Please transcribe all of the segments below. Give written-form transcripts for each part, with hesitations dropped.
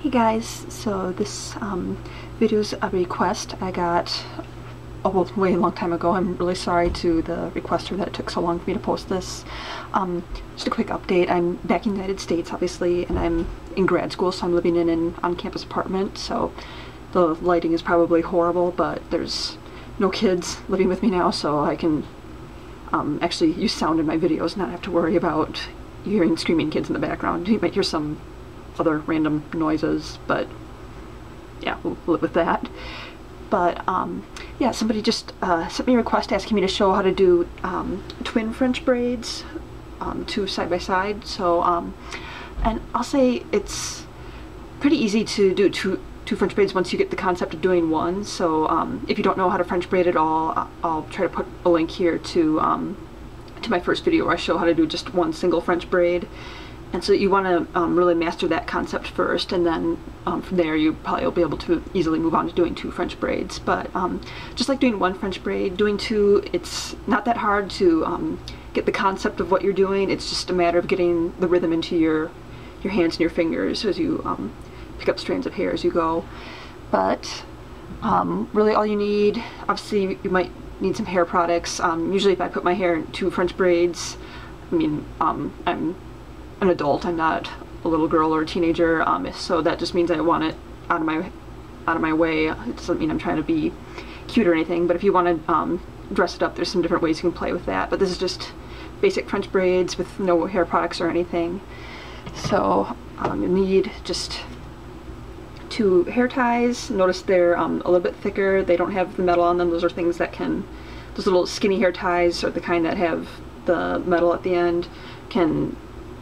Hey guys, so this video's a request I got a way long time ago. I'm really sorry to the requester that it took so long for me to post this. Just a quick update. I'm back in the United States, obviously, and I'm in grad school, so I'm living in an on-campus apartment, so the lighting is probably horrible, but there's no kids living with me now, so I can actually use sound in my videos, not have to worry about hearing screaming kids in the background. You might hear some other random noises, but yeah, we'll live with that. But yeah, somebody just sent me a request asking me to show how to do twin French braids, two side by side. So and I'll say it's pretty easy to do two French braids once you get the concept of doing one. So if you don't know how to French braid at all, I'll try to put a link here to my first video where I show how to do just one single French braid. And so you want to really master that concept first, and then from there you probably will be able to easily move on to doing two French braids. But just like doing one French braid, doing two, it's not that hard to get the concept of what you're doing. It's just a matter of getting the rhythm into your hands and your fingers as you pick up strands of hair as you go. But really all you need, obviously you might need some hair products. Usually if I put my hair in two French braids, I mean, I'm an adult, I'm not a little girl or a teenager, so that just means I want it out of my way. It doesn't mean I'm trying to be cute or anything, but if you want to dress it up, there's some different ways you can play with that. But this is just basic French braids with no hair products or anything. So you need just two hair ties. Notice they're a little bit thicker. They don't have the metal on them. Those are things that can, those little skinny hair ties are the kind that have the metal at the end, can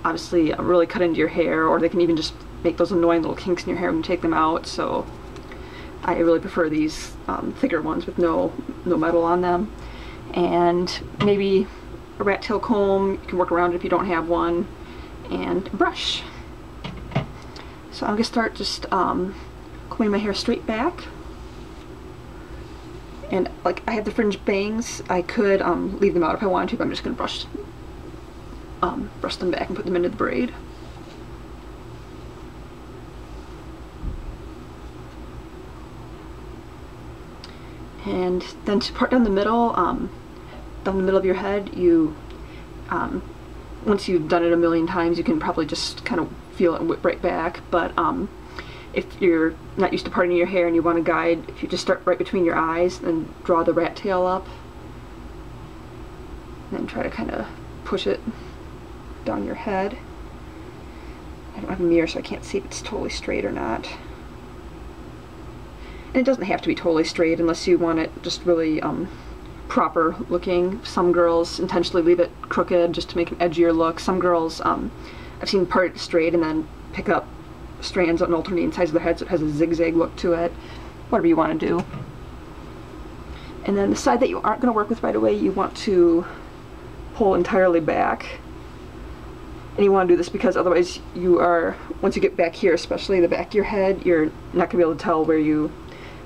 obviously really cut into your hair, or they can even just make those annoying little kinks in your hair when you take them out. So I really prefer these thicker ones with no metal on them. And maybe a rat tail comb, you can work around it if you don't have one, and a brush. So I'm gonna start just combing my hair straight back. And like I have the fringe bangs, I could leave them out if I wanted to, but I'm just gonna brush them back and put them into the braid. And then to part down the middle of your head, you once you've done it a million times, you can probably just kind of feel it and whip right back. But if you're not used to parting your hair and you want to guide, if you just start right between your eyes and draw the rat tail up, and then try to kind of push it down your head. I don't have a mirror, so I can't see if it's totally straight or not. And it doesn't have to be totally straight unless you want it just really proper looking. Some girls intentionally leave it crooked just to make an edgier look. Some girls I've seen part it straight and then pick up strands on alternating sides of their head so it has a zigzag look to it. Whatever you want to do. And then the side that you aren't going to work with right away, you want to pull entirely back. And you want to do this because otherwise you are, once you get back here, especially the back of your head, you're not going to be able to tell where you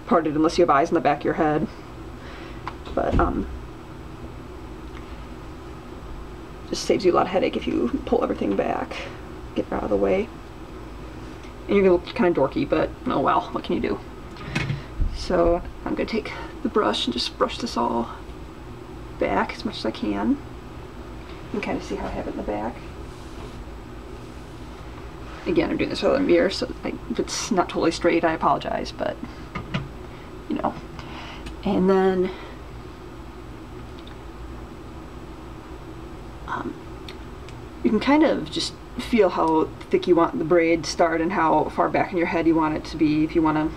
parted unless you have eyes in the back of your head. But just saves you a lot of headache if you pull everything back, get it out of the way. And you're going to look kind of dorky, but oh well, what can you do? So I'm going to take the brush and just brush this all back as much as I can. You can kind of see how I have it in the back. Again, I'm doing this without a mirror, so if it's not totally straight, I apologize, but you know. And then you can kind of just feel how thick you want the braid to start and how far back in your head you want it to be. If you want to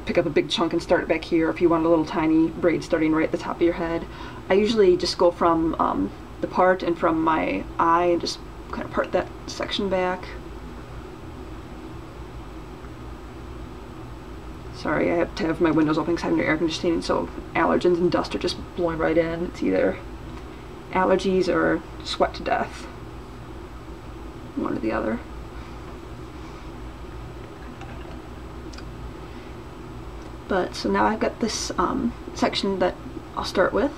pick up a big chunk and start it back here, or if you want a little tiny braid starting right at the top of your head. I usually just go from the part and from my eye and just kind of part that section back. Sorry, I have to have my windows open because I'm under air conditioning, so allergens and dust are just blowing right in. It's either allergies or sweat to death. One or the other. But so now I've got this section that I'll start with.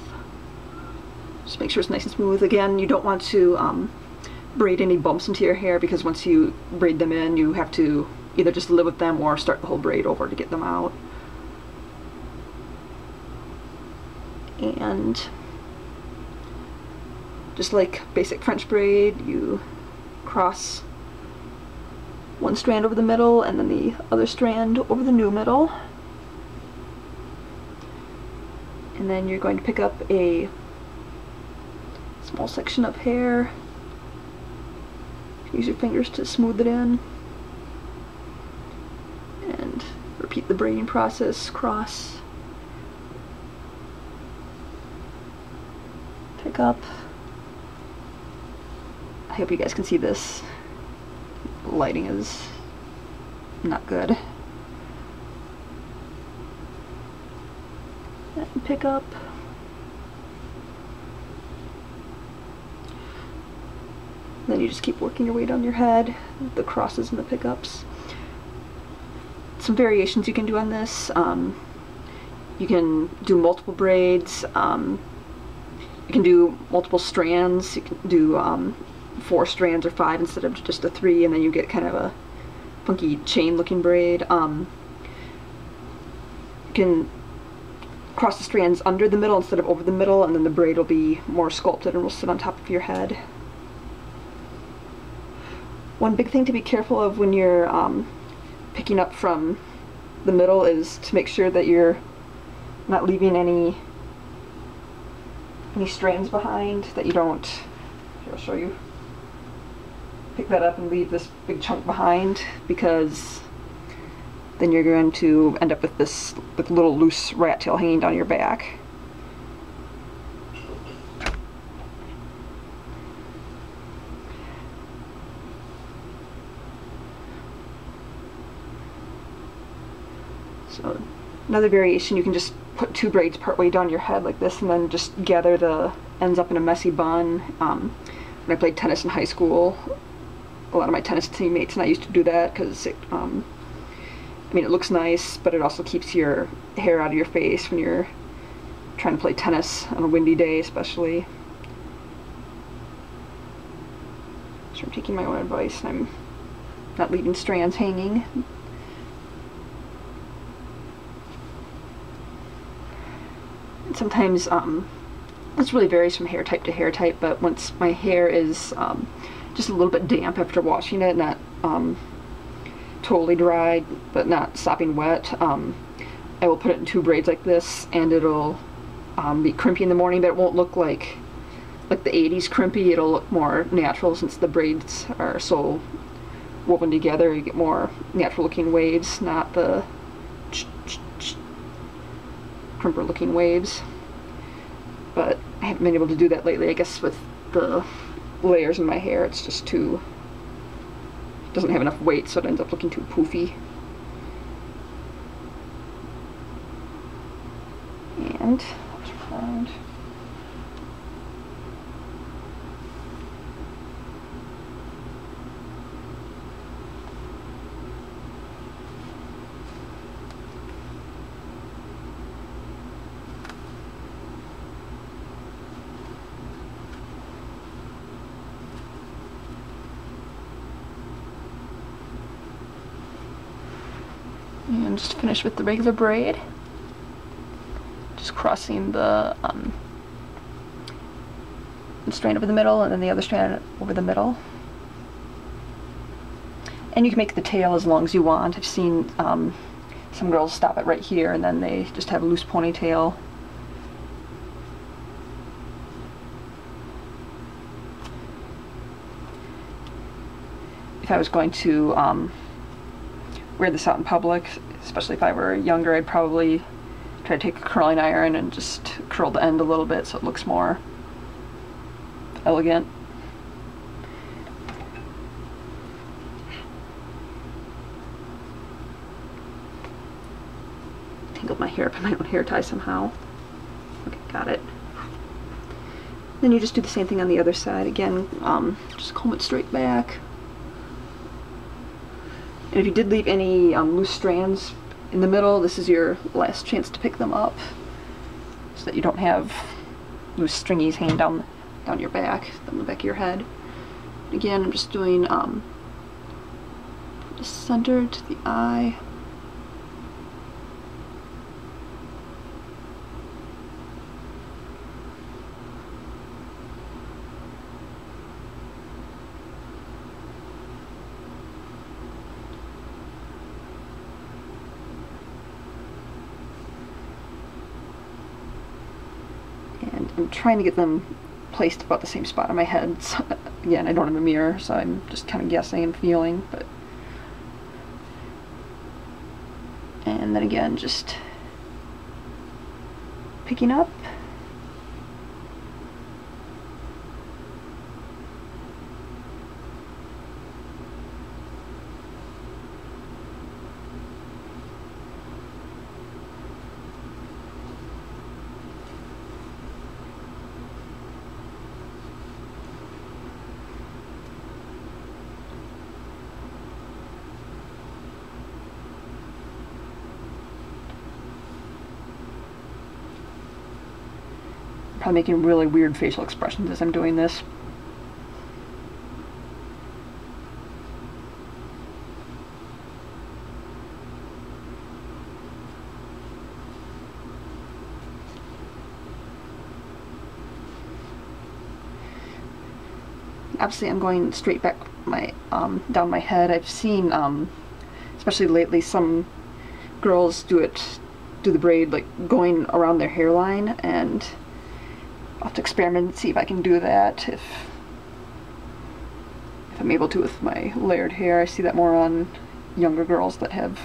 Just make sure it's nice and smooth. Again, you don't want to braid any bumps into your hair because once you braid them in, you have to either just live with them or start the whole braid over to get them out. And just like basic French braid, you cross one strand over the middle and then the other strand over the new middle. And then you're going to pick up a small section of hair. Use your fingers to smooth it in. And repeat the braiding process. Cross. Pick up. I hope you guys can see this. Lighting is not good. And pick up. Then you just keep working your way down your head, the crosses and the pickups. Some variations you can do on this. You can do multiple braids. You can do multiple strands. You can do 4 strands or 5 instead of just a 3, and then you get kind of a funky chain looking braid. You can cross the strands under the middle instead of over the middle, and then the braid will be more sculpted and will sit on top of your head. One big thing to be careful of when you're picking up from the middle is to make sure that you're not leaving any strands behind, that you don't, here, I'll show you, pick that up and leave this big chunk behind, because then you're going to end up with this little loose rat tail hanging down your back. So another variation, you can just put 2 braids partway down your head like this and then just gather the ends up in a messy bun. When I played tennis in high school, a lot of my tennis teammates and I used to do that because it, I mean, it looks nice, but it also keeps your hair out of your face when you're trying to play tennis on a windy day especially. So I'm taking my own advice and I'm not leaving strands hanging. And sometimes this really varies from hair type to hair type, but once my hair is just a little bit damp after washing it, not totally dry, but not sopping wet, I will put it in 2 braids like this, and it'll be crimpy in the morning, but it won't look like the 80s crimpy. It'll look more natural since the braids are so woven together. You get more natural looking waves, not the crimper looking waves. But I haven't been able to do that lately, I guess with the layers in my hair. It's just too, it doesn't have enough weight, so it ends up looking too poofy. And around. And just finish with the regular braid. Just crossing the strand over the middle and then the other strand over the middle. And you can make the tail as long as you want. I've seen some girls stop it right here and then they just have a loose ponytail. If I was going to wear this out in public, especially if I were younger, I'd probably try to take a curling iron and just curl the end a little bit so it looks more elegant. Tangled my hair up in my own hair tie somehow. Okay, got it. Then you just do the same thing on the other side. Again, just comb it straight back. And if you did leave any loose strands in the middle, this is your last chance to pick them up so that you don't have loose stringies hanging down your back, down the back of your head. Again, I'm just doing the just centered to the eye. And I'm trying to get them placed about the same spot on my head. So, again, I don't have a mirror, so I'm just kind of guessing and feeling, but... And then again, just picking up. Probably making really weird facial expressions as I'm doing this. Obviously I'm going straight back my down my head. I've seen especially lately some girls do the braid like going around their hairline, and I'll have to experiment and see if I can do that, if I'm able to with my layered hair. I see that more on younger girls that have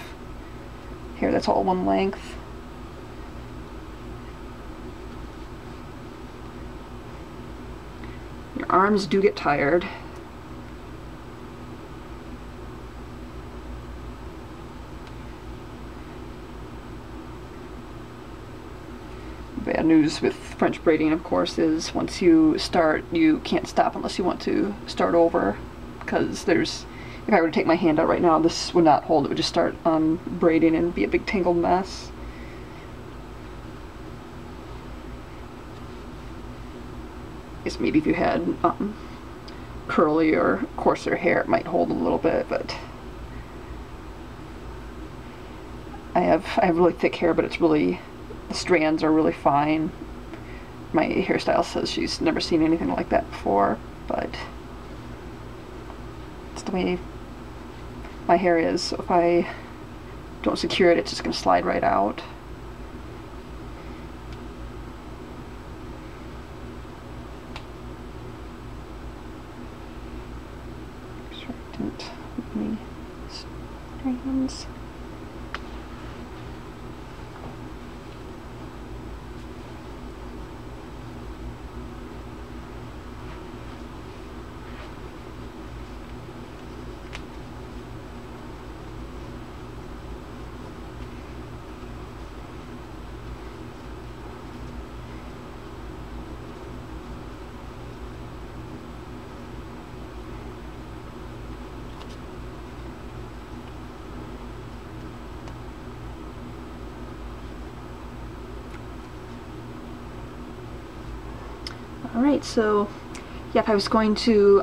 hair that's all one length. Your arms do get tired. Bad news with French braiding, of course, is once you start, you can't stop unless you want to start over, because if I were to take my hand out right now, this would not hold. It would just start braiding and be a big tangled mess. I guess maybe if you had curly or coarser hair, it might hold a little bit, but I have really thick hair, but it's really, the strands are really fine. My hairstylist says she's never seen anything like that before, but it's the way my hair is. So if I don't secure it, it's just going to slide right out. Make sure I didn't leave any strands. Alright, so yeah, if I was going to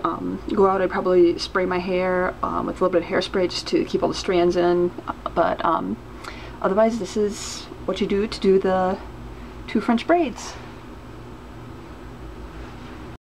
go out, I'd probably spray my hair with a little bit of hairspray just to keep all the strands in, but otherwise this is what you do to do the 2 French braids.